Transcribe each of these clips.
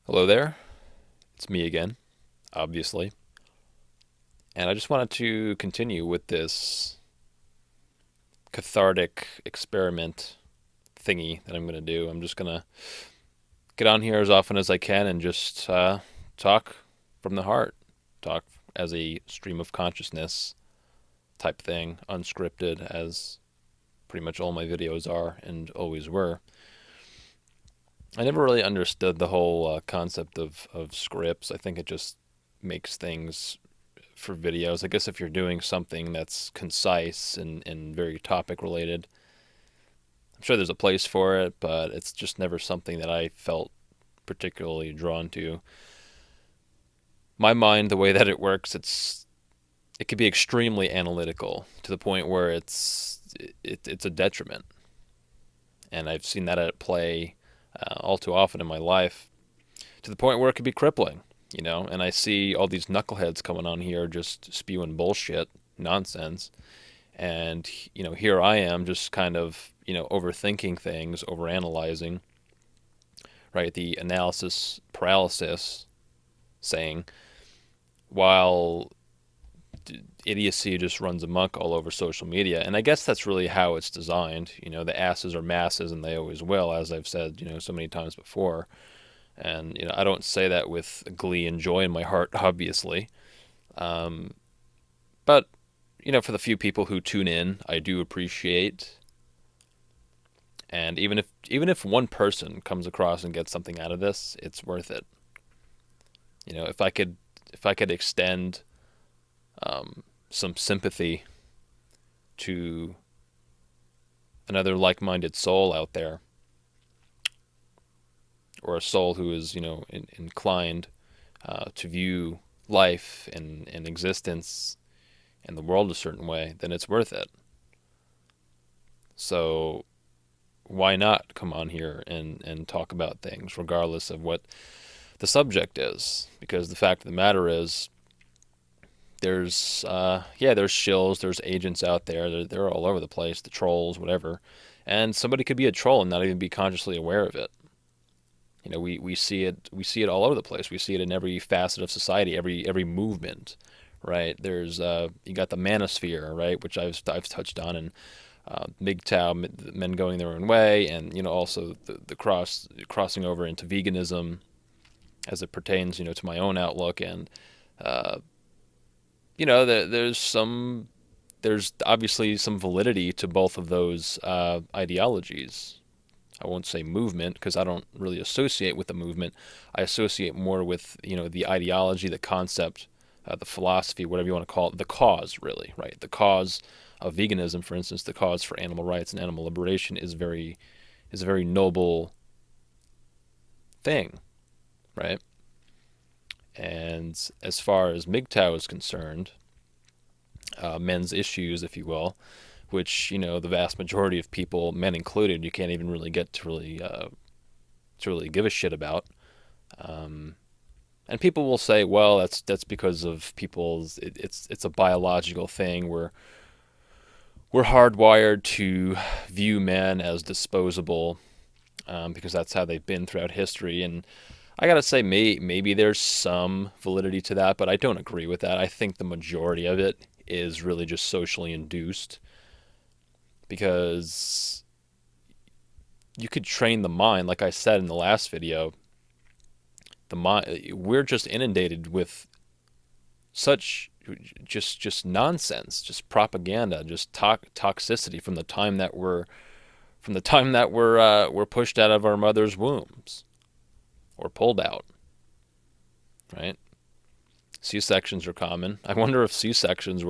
Hello there, it's me again, obviously. And I just wanted to continue with this cathartic experiment thingy that I'm going to do. I'm just going to get on here as often as I can and just talk from the heart, talk as a stream of consciousness type thing, unscripted, as pretty much all my videos are and always were. I never really understood the whole concept of scripts. I think it just makes things for videos. I guess if you're doing something that's concise and very topic related, I'm sure there's a place for it, but it's just never something that I felt particularly drawn to. My mind, the way that it works, it can be extremely analytical to the point where it's a detriment, and I've seen that at play all too often in my life, to the point where it could be crippling. And I see all these knuckleheads coming on here just spewing bullshit, nonsense, and here I am just kind of overthinking things, overanalyzing, right? The analysis paralysis saying, while idiocy just runs amok all over social media. And I guess that's really how it's designed. The asses are masses, and they always will, as I've said so many times before. And I don't say that with glee and joy in my heart, obviously. um, but for the few people who tune in, I do appreciate. And even if one person comes across and gets something out of this, it's worth it. If I could extend some sympathy to another like-minded soul out there, or a soul who is inclined to view life and existence and the world a certain way, then it's worth it. So why not come on here and talk about things regardless of what the subject is? Because the fact of the matter is, there's shills, there's agents out there. They're all over the place, the trolls, whatever. And somebody could be a troll and not even be consciously aware of it. We see it all over the place. We see it in every facet of society, every movement, right? There's you got the manosphere, right, which I've touched on, and MGTOW, men going their own way, and also the crossing over into veganism as it pertains to my own outlook. And uh, there's obviously some validity to both of those ideologies. I won't say movement because I don't really associate with the movement. I associate more with the ideology, the concept, the philosophy, whatever you want to call it, the cause, really, right? The cause of veganism, for instance, the cause for animal rights and animal liberation is a very noble thing, right? And as far as MGTOW is concerned, men's issues, if you will, which the vast majority of people, men included, you can't even really get to really give a shit about. Um, and people will say, well, that's because of people's. It's a biological thing. We're hardwired to view men as disposable, because that's how they've been throughout history. And I gotta say, maybe there's some validity to that, but I don't agree with that. I think the majority of it is really just socially induced, because you could train the mind, like I said in the last video. The mind, we're just inundated with such just nonsense, just propaganda, just toxicity from the time that we're pushed out of our mother's wombs or pulled out, right? C-sections are common. I wonder if C-sections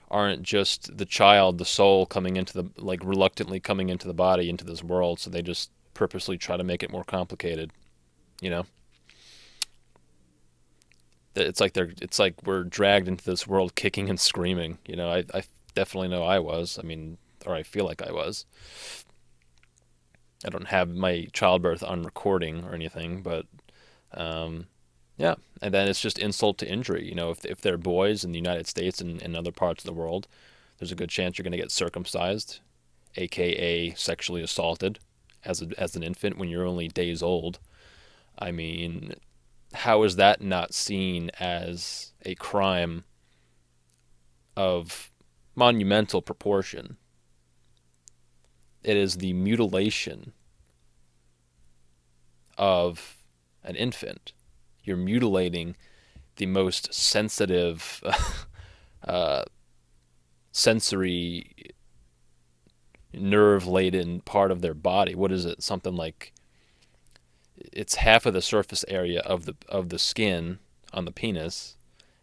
aren't just the child, the soul coming into the, like, reluctantly coming into the body, into this world, so they just purposely try to make it more complicated, you know? It's like we're dragged into this world kicking and screaming. I definitely know I was. I mean, or I feel like I was. I don't have my childbirth on recording or anything, but um, yeah. And then it's just insult to injury. If they're boys in the United States and other parts of the world, there's a good chance you're going to get circumcised, aka sexually assaulted, as an infant when you're only days old. I mean, how is that not seen as a crime of monumental proportion? It is the mutilation of an infant. You're mutilating the most sensitive uh, sensory nerve laden part of their body. What is it? Something like it's half of the surface area of the skin on the penis,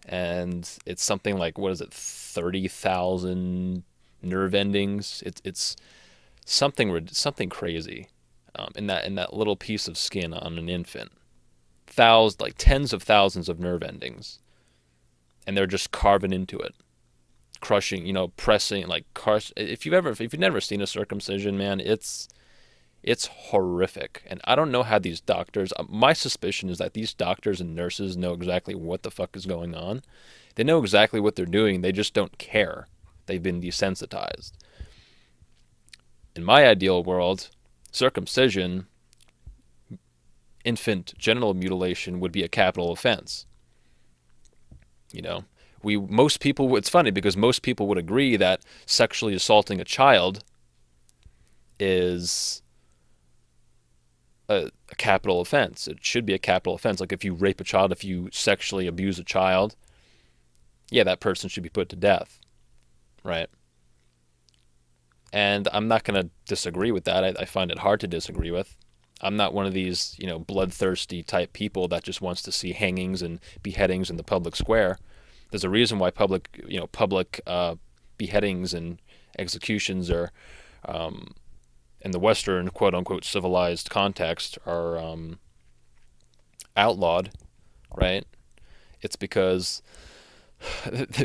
and it's something like, what is it, 30,000 nerve endings. It's something crazy, in that little piece of skin on an infant. Thousands, like tens of thousands of nerve endings, and they're just carving into it, crushing, pressing, like crush. If you've never seen a circumcision, man, it's horrific. And I don't know how these doctors. My suspicion is that these doctors and nurses know exactly what the fuck is going on. They know exactly what they're doing. They just don't care. They've been desensitized. In my ideal world, circumcision, infant genital mutilation would be a capital offense. You know, most people. It's funny because most people would agree that sexually assaulting a child is a capital offense. It should be a capital offense. Like if you rape a child, if you sexually abuse a child, yeah, that person should be put to death, right? And I'm not going to disagree with that. I find it hard to disagree with. I'm not one of these, bloodthirsty type people that just wants to see hangings and beheadings in the public square. There's a reason why public beheadings and executions are, in the Western quote unquote civilized context, are outlawed, right? It's because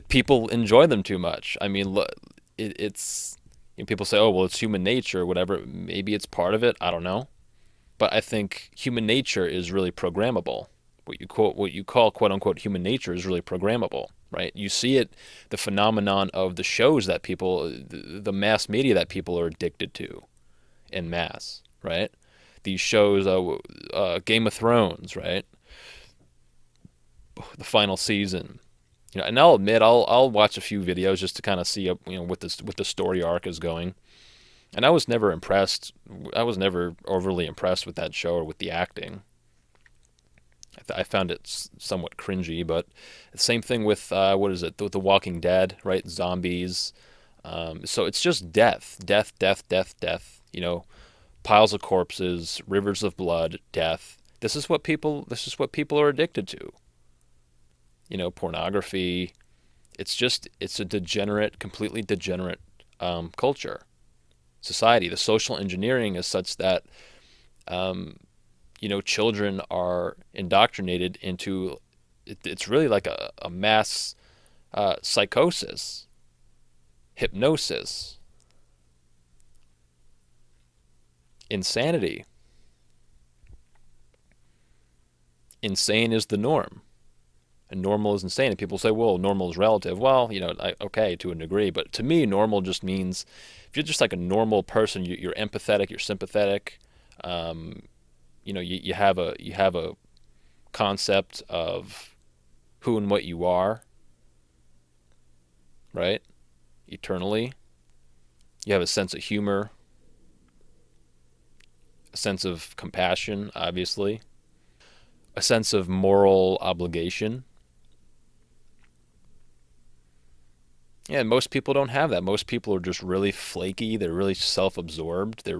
people enjoy them too much. I mean, it's people say, oh well, it's human nature, or whatever. Maybe it's part of it. I don't know. But I think human nature is really programmable. What you call quote unquote human nature is really programmable, right? You see it, the phenomenon of the shows that the mass media that people are addicted to en masse, right? These shows, Game of Thrones, right? The final season, and I'll admit I'll watch a few videos just to kind of see what the story arc is going. And I was never impressed. I was never overly impressed with that show or with the acting. I found it somewhat cringy, but the same thing with what is it? The Walking Dead, right? Zombies. So it's just death, death, death, death, death. Piles of corpses, rivers of blood, death. This is what people are addicted to. Pornography. It's a degenerate, completely degenerate culture. Society. The social engineering is such that children are indoctrinated into it's really like a mass psychosis, hypnosis, insanity. Insane is the norm, and normal is insane. And people say, well, normal is relative. Well, okay, to a degree, but to me, normal just means if you're just like a normal person, you're empathetic, you're sympathetic. You have a concept of who and what you are, right? Eternally. You have a sense of humor, a sense of compassion, obviously, a sense of moral obligation. Yeah, and most people don't have that. Most people are just really flaky. They're really self-absorbed. They're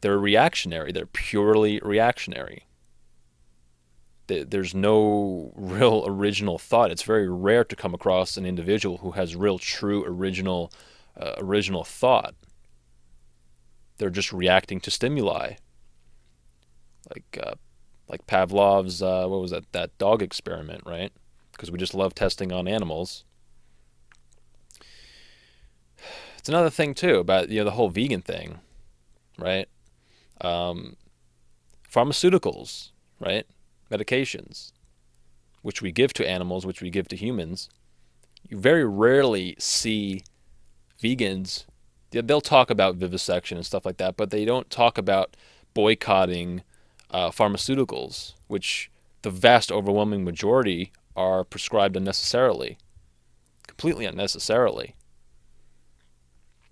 reactionary. They're purely reactionary. There's no real original thought. It's very rare to come across an individual who has real, true, original thought. They're just reacting to stimuli, like Pavlov's what was that dog experiment, right? Because we just love testing on animals. It's another thing too about the whole vegan thing, right? Pharmaceuticals, right? Medications, which we give to animals, which we give to humans. You very rarely see vegans they'll talk about vivisection and stuff like that, but they don't talk about boycotting pharmaceuticals, which the vast overwhelming majority are prescribed unnecessarily, completely unnecessarily.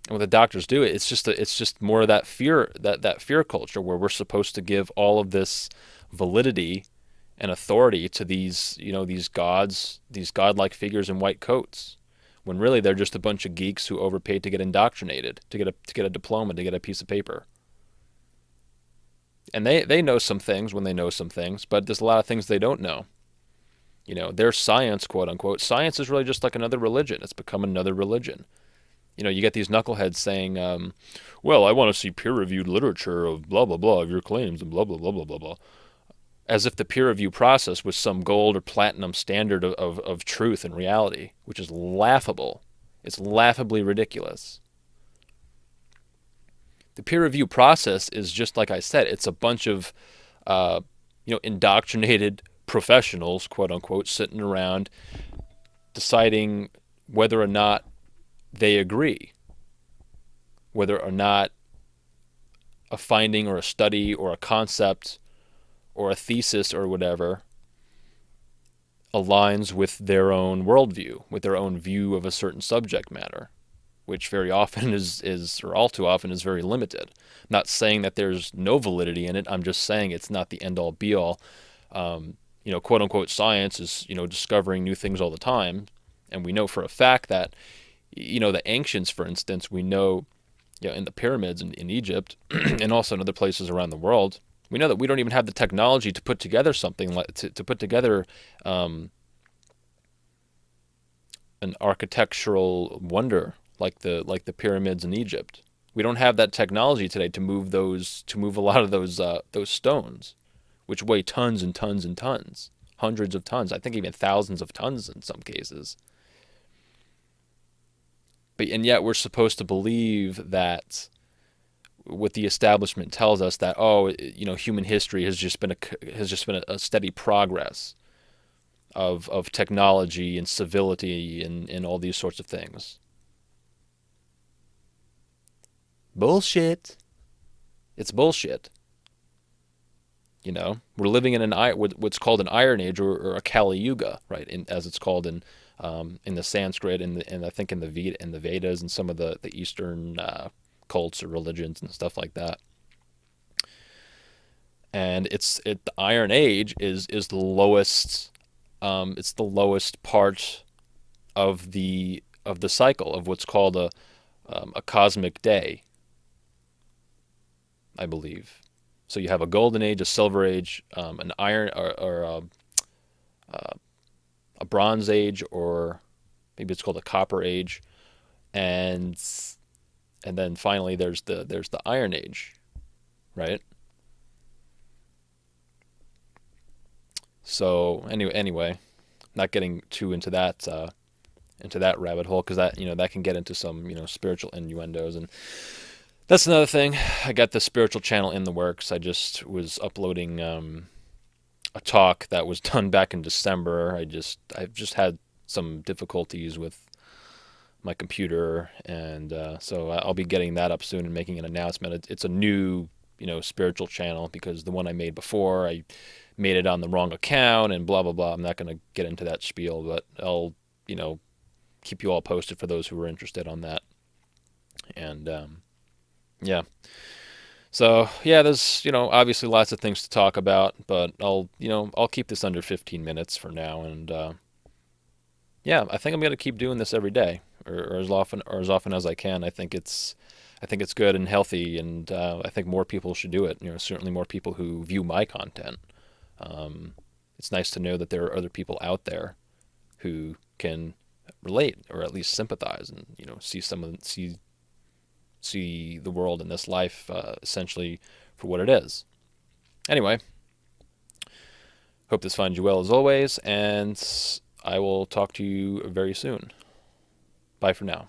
And what the doctors do, it's just more of that fear, that fear culture where we're supposed to give all of this validity and authority to these, these gods, these godlike figures in white coats, when really they're just a bunch of geeks who overpaid to get indoctrinated, to get a diploma, to get a piece of paper. And they know some things when they know some things, but there's a lot of things they don't know. Their science, quote unquote, science is really just like another religion. It's become another religion. You get these knuckleheads saying, well, I want to see peer-reviewed literature of blah, blah, blah, of your claims and blah, blah, blah, blah, blah, blah. As if the peer review process was some gold or platinum standard of truth and reality, which is laughable. It's laughably ridiculous. The peer review process is just like I said. It's a bunch of, indoctrinated professionals, quote unquote, sitting around deciding whether or not they agree, whether or not a finding or a study or a concept or a thesis or whatever aligns with their own worldview, with their own view of a certain subject matter, which very often is or all too often is very limited. I'm not saying that there's no validity in it. I'm just saying it's not the end all be all. Quote unquote science is, discovering new things all the time. And we know for a fact that, the ancients, for instance, we know, in the pyramids in Egypt and also in other places around the world, we know that we don't even have the technology to put together something like to put together an architectural wonder like the pyramids in Egypt. We don't have that technology today to move a lot of those stones, which weigh tons and tons and tons, hundreds of tons. I think even thousands of tons in some cases. And yet we're supposed to believe that what the establishment tells us, that human history has just been a steady progress of technology and civility and all these sorts of things. Bullshit. It's bullshit. We're living in what's called an Iron Age or a Kali Yuga, right? As it's called in the Sanskrit and I think in the Vedas and some of the Eastern cults or religions and stuff like that. And the Iron Age is the lowest. It's the lowest part of the cycle of what's called a cosmic day, I believe. So you have a golden age, a silver age, an iron or a bronze age, or maybe it's called a copper age, and then finally there's the Iron Age, right? So anyway, not getting too into that rabbit hole, because that can get into some spiritual innuendos, and that's another thing. I got the spiritual channel in the works. I just was uploading a talk that was done back in December. I've just had some difficulties with my computer, and so I'll be getting that up soon and making an announcement. It's a new spiritual channel, because the one I made before, I made it on the wrong account and blah blah blah. I'm not going to get into that spiel, but I'll keep you all posted for those who are interested on that. And yeah. So yeah, there's obviously lots of things to talk about, but I'll keep this under 15 minutes for now, and yeah, I think I'm gonna keep doing this every day, or as often as I can. I think it's good and healthy, and I think more people should do it. Certainly more people who view my content. It's nice to know that there are other people out there who can relate or at least sympathize and see the world in this life essentially for what it is. Anyway, hope this finds you well as always, and I will talk to you very soon. Bye for now.